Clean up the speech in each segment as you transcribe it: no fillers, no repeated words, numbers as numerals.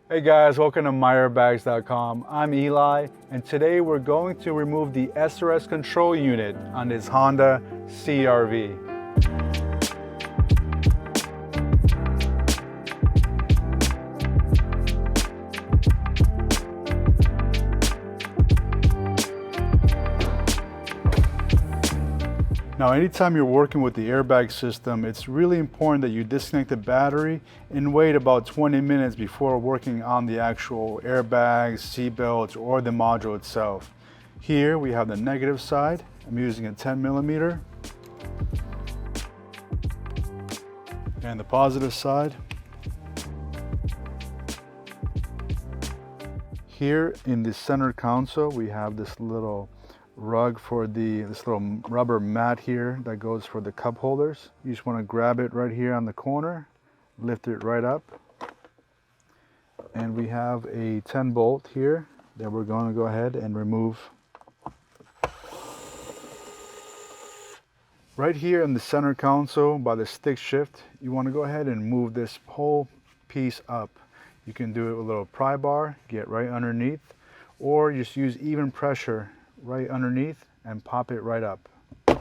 Hey guys, welcome to MyAirbags.com. I'm Eli, and today we're going to remove the SRS control unit on this Honda CR-V. Now, anytime you're working with the airbag system, it's really important that you disconnect the battery and wait about 20 minutes before working on the actual airbags, seat belts, or the module itself. Here we have the negative side. I'm using a 10mm. And the positive side. Here in the center console, we have this little rug for this little rubber mat here that goes for the cup holders. You just want to grab it right here on the corner, lift it right up, and we have a 10 bolt here that we're going to go ahead and remove. Right here in the center console by the stick shift, you want to go ahead and move this whole piece up. You can do it with a little pry bar, get right underneath, or just use even pressure right underneath and pop it right up. You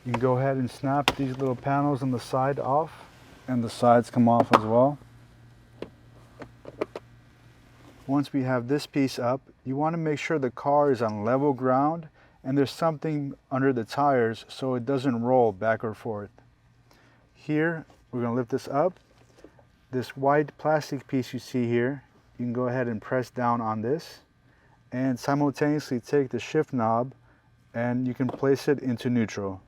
can go ahead and snap these little panels on the side off, and the sides come off as well. Once we have this piece up, you want to make sure the car is on level ground and there's something under the tires so it doesn't roll back or forth. Here, we're going to lift this up. This white plastic piece you see here, you can go ahead and press down on this and simultaneously take the shift knob and you can place it into neutral.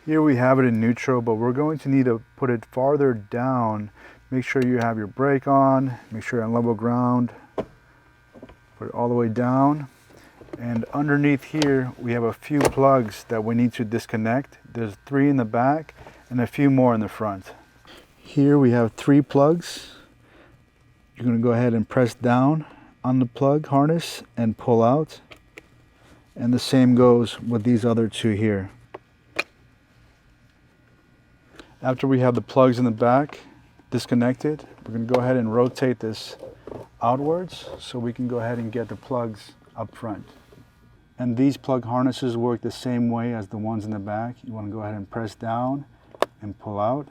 Here we have it in neutral, but we're going to need to put it farther down. Make sure you have your brake on, make sure you're on level ground. Put it all the way down. And underneath here, we have a few plugs that we need to disconnect. There's 3 in the back and a few more in the front. Here we have 3 plugs. You're going to go ahead and press down on the plug harness and pull out. And the same goes with these other 2 here. After we have the plugs in the back disconnected, we're going to go ahead and rotate this outwards so we can go ahead and get the plugs up front. And these plug harnesses work the same way as the ones in the back. You want to go ahead and press down and pull out.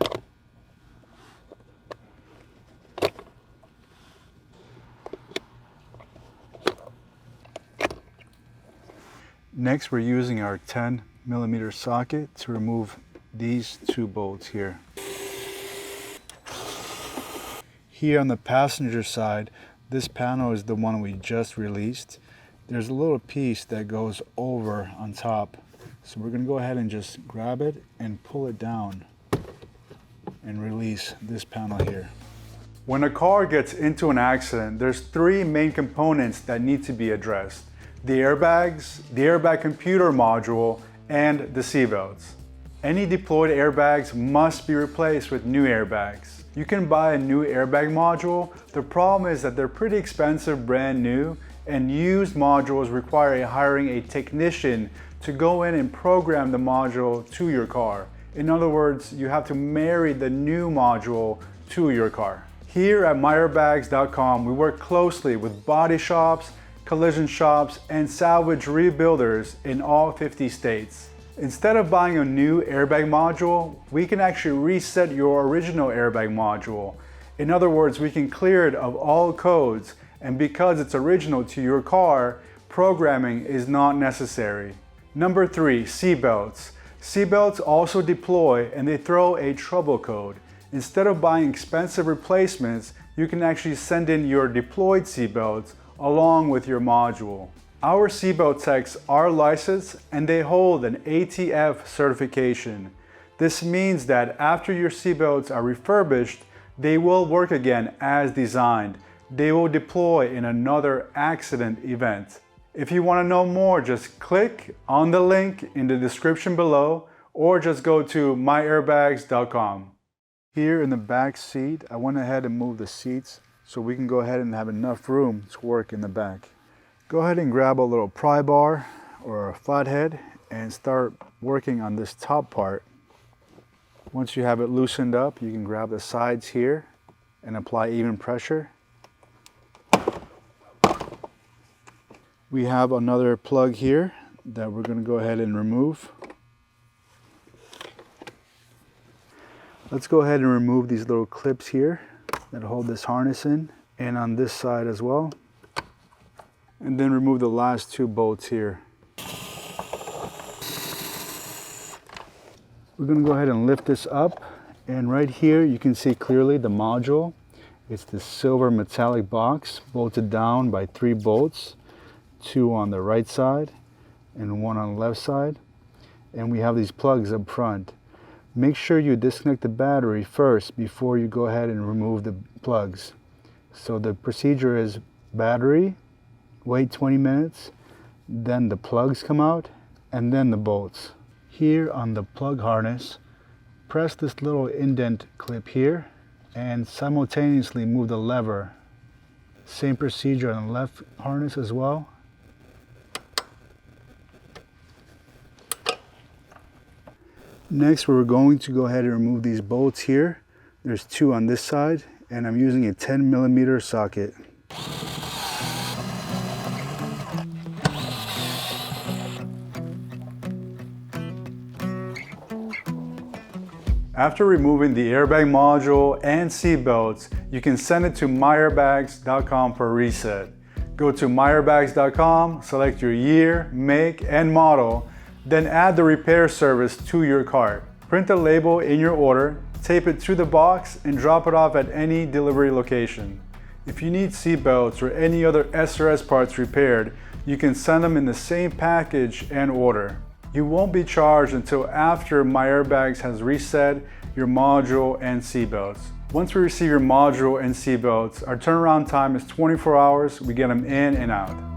Next, we're using our 10mm socket to remove these 2 bolts here. Here on the passenger side, this panel is the one we just released. There's a little piece that goes over on top. So we're going to go ahead and just grab it and pull it down and release this panel here. When a car gets into an accident, there's 3 main components that need to be addressed: the airbags, the airbag computer module, and the seatbelts. Any deployed airbags must be replaced with new airbags. You can buy a new airbag module. The problem is that they're pretty expensive brand new, and used modules require hiring a technician to go in and program the module to your car. In other words, you have to marry the new module to your car. Here at MyAirbags.com, we work closely with body shops, collision shops, and salvage rebuilders in all 50 states. Instead of buying a new airbag module, we can actually reset your original airbag module. In other words, we can clear it of all codes, and because it's original to your car, programming is not necessary. Number 3, seatbelts. Seatbelts also deploy and they throw a trouble code. Instead of buying expensive replacements, you can actually send in your deployed seatbelts along with your module. Our seatbelt techs are licensed and they hold an ATF certification. This means that after your seatbelts are refurbished, they will work again as designed. They will deploy in another accident event. If you want to know more, just click on the link in the description below or just go to MyAirbags.com. Here in the back seat, I went ahead and moved the seats so we can go ahead and have enough room to work in the back. Go ahead and grab a little pry bar or a flathead and start working on this top part. Once you have it loosened up, you can grab the sides here and apply even pressure. We have another plug here that we're going to go ahead and remove. Let's go ahead and remove these little clips here that hold this harness in, and on this side as well. And then remove the last two bolts here. We're going to go ahead and lift this up, and right here you can see clearly the module. It's the silver metallic box bolted down by 3 bolts, 2 on the right side and 1 on the left side. And we have these plugs up front. Make sure you disconnect the battery first before you go ahead and remove the plugs. So the procedure is battery, wait 20 minutes, then the plugs come out, and then the bolts. Here on the plug harness, press this little indent clip here and simultaneously move the lever. Same procedure on the left harness as well. Next, we're going to go ahead and remove these bolts here. There's 2 on this side, and I'm using a 10mm socket. After removing the airbag module and seat belts, you can send it to MyAirbags.com for a reset. Go to MyAirbags.com, select your year, make, and model, then add the repair service to your cart. Print the label in your order, tape it to the box, and drop it off at any delivery location. If you need seat belts or any other SRS parts repaired, you can send them in the same package and order. You won't be charged until after MyAirbags has reset your module and seat belts. Once we receive your module and seat belts, our turnaround time is 24 hours. We get them in and out.